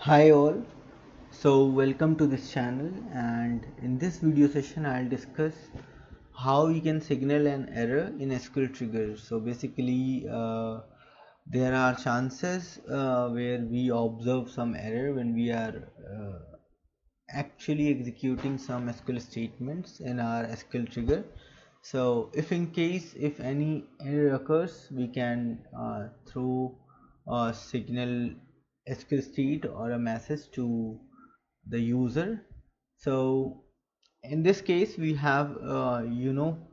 Hi all, so welcome to this channel, and in this video session I'll discuss how you can signal an error in SQL Trigger. So basically there are chances where we observe some error when we are actually executing some SQL statements in our SQL Trigger. So if any error occurs, we can throw a signal SQL state or a message to the user. So in this case we have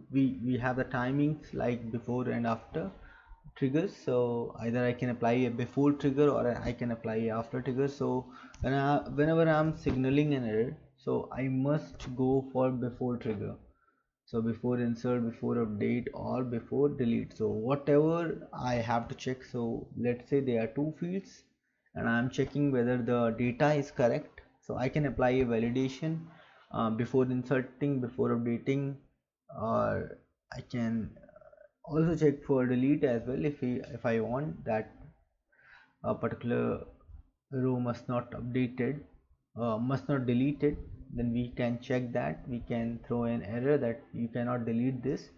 we have the timings like before and after triggers. So either I can apply a before trigger or I can apply a after trigger. So whenever I'm signaling an error, so I must go for before trigger. So before insert, before update, or before delete, so whatever I have to check. So let's say there are two fields and I'm checking whether the data is correct, so I can apply a validation before inserting, before updating, or I can also check for delete as well if I want that a particular row must not deleted. Then we can check that, we can throw an error that you cannot delete this.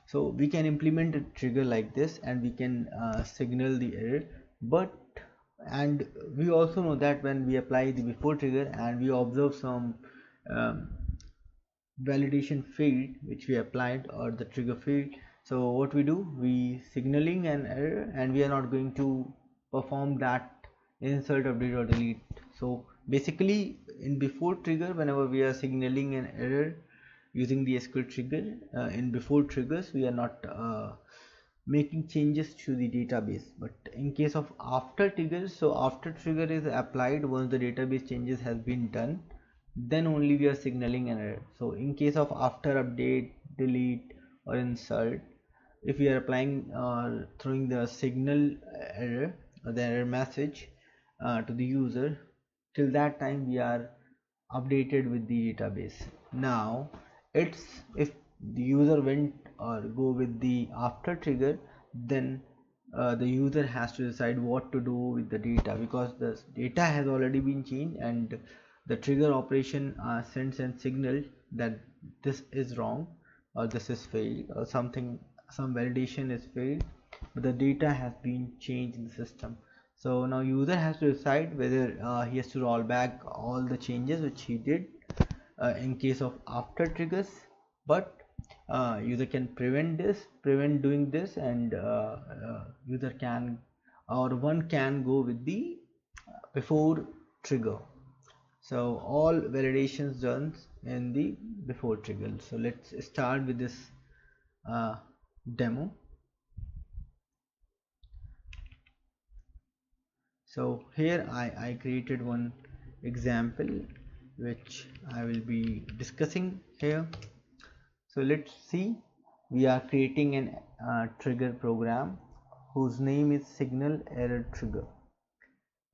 So we can implement a trigger like this and we can signal the error. But and we also know that when we apply the before trigger and we observe some um, validation field which we applied, or the trigger field, so what we do, we signaling an error and we are not going to perform that insert, update, or delete. So basically in before trigger, whenever we are signaling an error using the SQL trigger, in before triggers we are not making changes to the database. But in case of after triggers, so after trigger is applied once the database changes has been done, then only we are signaling an error. So in case of after update, delete, or insert, if we are applying throwing the signal error or the error message to the user, till that time we are updated with the database. Now it's if the user went or go with the after trigger, then the user has to decide what to do with the data, because the data has already been changed and the trigger operation sends a signal that this is wrong or this is failed or something, some validation is failed, but the data has been changed in the system. So now user has to decide whether he has to roll back all the changes which he did in case of after triggers. But user can prevent doing this, and user can, or one can go with the before trigger. So all validations done in the before trigger. So let's start with this uh, demo. So here I created one example which I will be discussing here. So let's see, we are creating an trigger program whose name is signal error trigger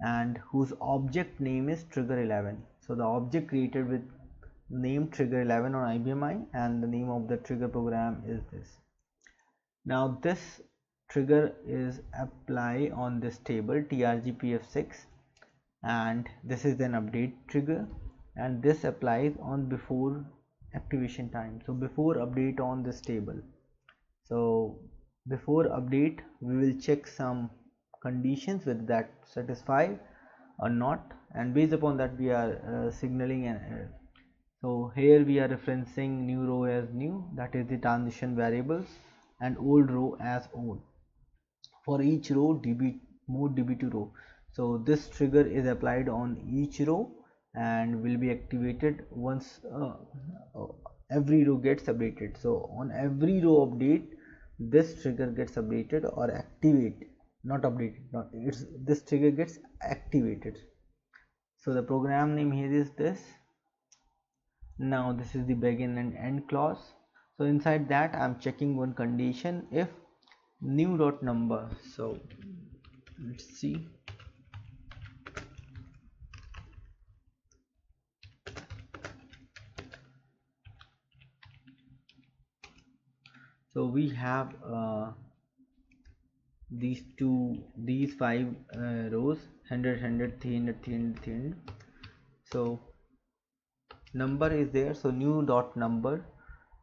and whose object name is trigger 11. So the object created with name trigger 11 on IBM and the name of the trigger program is this. Now this trigger is apply on this table trgpf6, and this is an update trigger, and this applies on before activation time. So before update on this table, so before update we will check some conditions whether that satisfy or not, and based upon that we are signaling an error. So here we are referencing new row as new, that is the transition variables, and old row as old. For each row db mode db2 row, so this trigger is applied on each row and will be activated once every row gets updated. So on every row update, this trigger gets updated or activate, not updated, not it's this trigger gets activated. So the program name here is this. Now this is the begin and end clause. So inside that I'm checking one condition, if new dot number. So let's see, so we have these five rows, 100, 100, 300, 300, 300. So number is there, so new dot number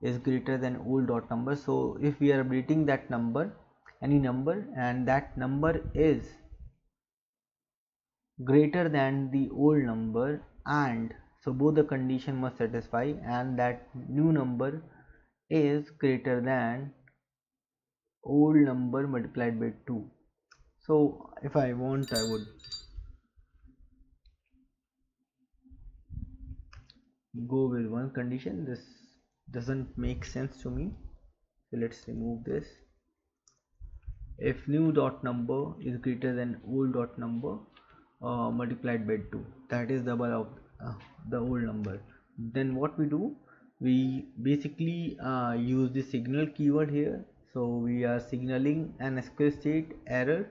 is greater than old dot number. So if we are updating that number, any number, and that number is greater than the old number, and so both the condition must satisfy, and that new number is greater than old number multiplied by 2. So if I want, I would go with one condition. This doesn't make sense to me, so let's remove this. If new dot number is greater than old dot number multiplied by 2, that is double of the old number, then what we do, we basically use the signal keyword here. So we are signaling an SQL state error.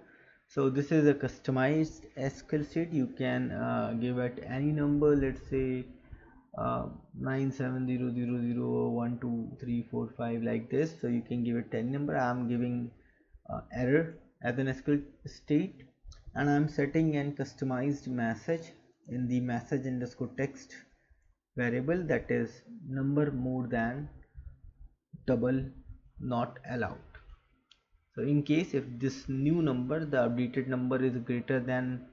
So this is a customized SQL state. You can give it any number, let's say 970001234 like this. So you can give it any number. I am giving error as an SQL state, and I am setting an customized message in the message underscore text variable, that is number more than double not allowed. So in case if this new number, the updated number, is greater than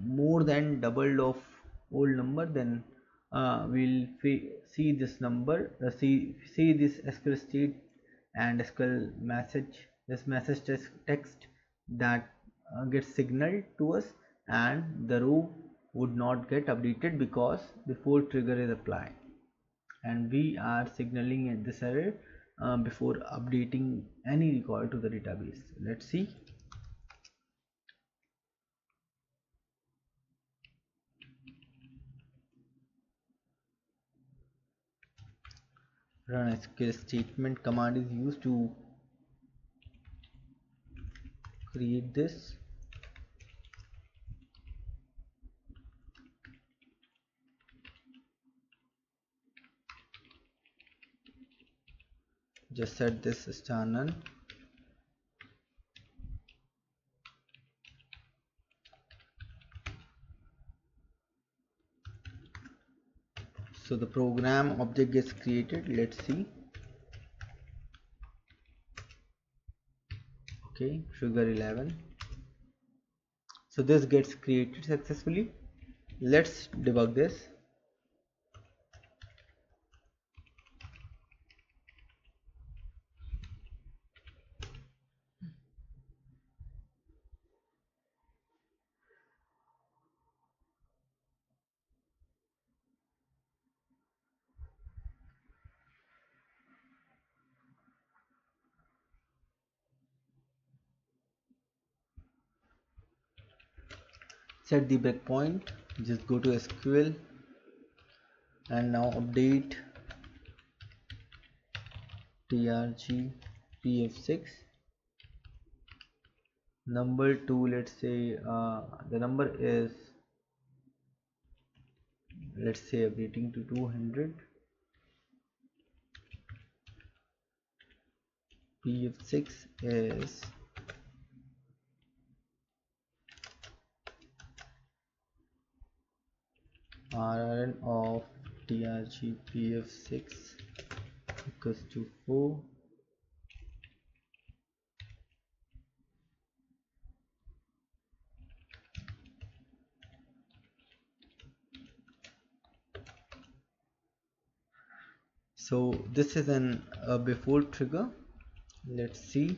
more than double of old number, then we'll see this number, see this SQL state and SQL message, this message text that gets signaled to us, and the row would not get updated because before trigger is applied, and we are signaling at this error before updating any record to the database. Let's see. Run SQL statement command is used to create this. Just set this star none. So the program object gets created. Let's see. Okay, trigger 11. So this gets created successfully. Let's debug this. Set the breakpoint. Just go to SQL and now update trg pf6 number 2. Let's say the number is, let's say, updating to 200. pf6 is rrn of trg pf6 equals to 4. So this is an before trigger. Let's see.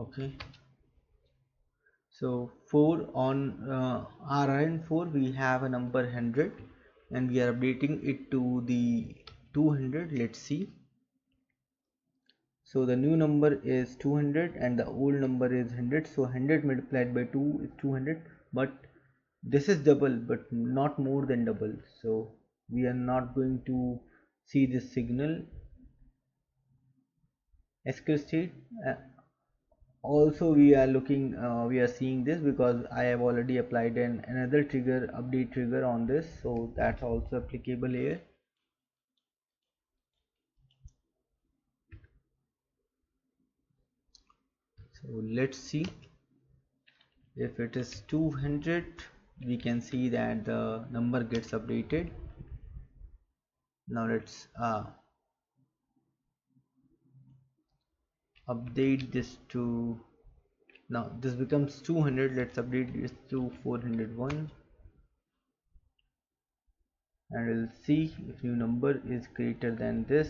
Okay, so 4 on rrn4 we have a number 100 and we are updating it to the 200. Let's see. So the new number is 200 and the old number is 100. So 100 multiplied by 2 is 200, but this is double but not more than double. So we are not going to see this signal SQL state. Also we are seeing this because I have already applied another trigger, update trigger on this, so that's also applicable here. So let's see if it is 200. We can see that the number gets updated. Now let's update this to, now this becomes 200. Let's update this to 401 and we'll see if new number is greater than this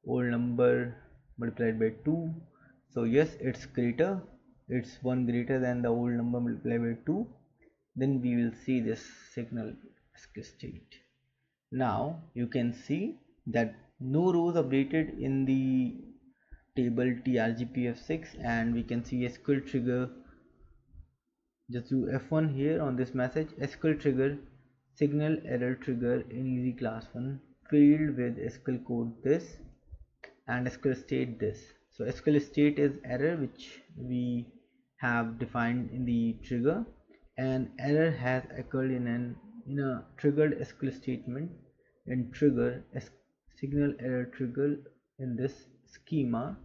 old number multiplied by 2. So yes, it's greater, it's 1 greater than the old number multiplied by 2. Then we will see this signal SQL state. Now you can see that no rows updated in the table trgpf6, and we can see SQL trigger. Just do F1 here on this message. SQL trigger signal error trigger in easy class 1 failed with SQL code this and SQL state this. So SQL state is error which we have defined in the trigger, and error has occurred in a triggered SQL statement in trigger signal error trigger in this schema.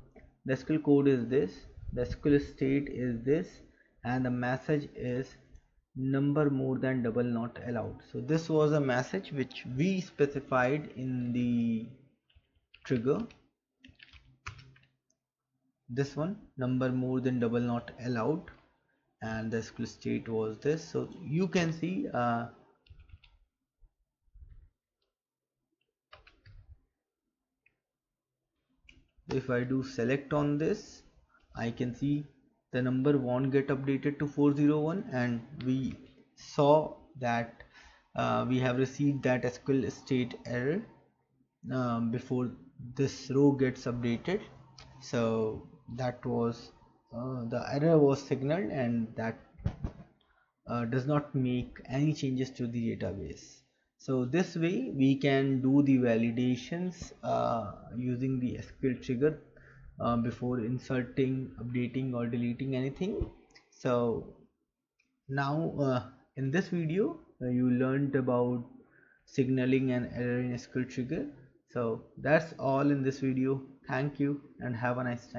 The SQL code is this, the SQL state is this, and the message is number more than double not allowed. So this was a message which we specified in the trigger, this one, number more than double not allowed, and the SQL state was this. So you can see if I do select on this, I can see the number won't get updated to 401, and we saw that we have received that SQL state error before this row gets updated. So that was the error was signaled, and that does not make any changes to the database. So this way we can do the validations using the SQL trigger before inserting, updating or deleting anything. So now in this video you learned about signaling an error in SQL trigger. So that's all in this video. Thank you and have a nice time.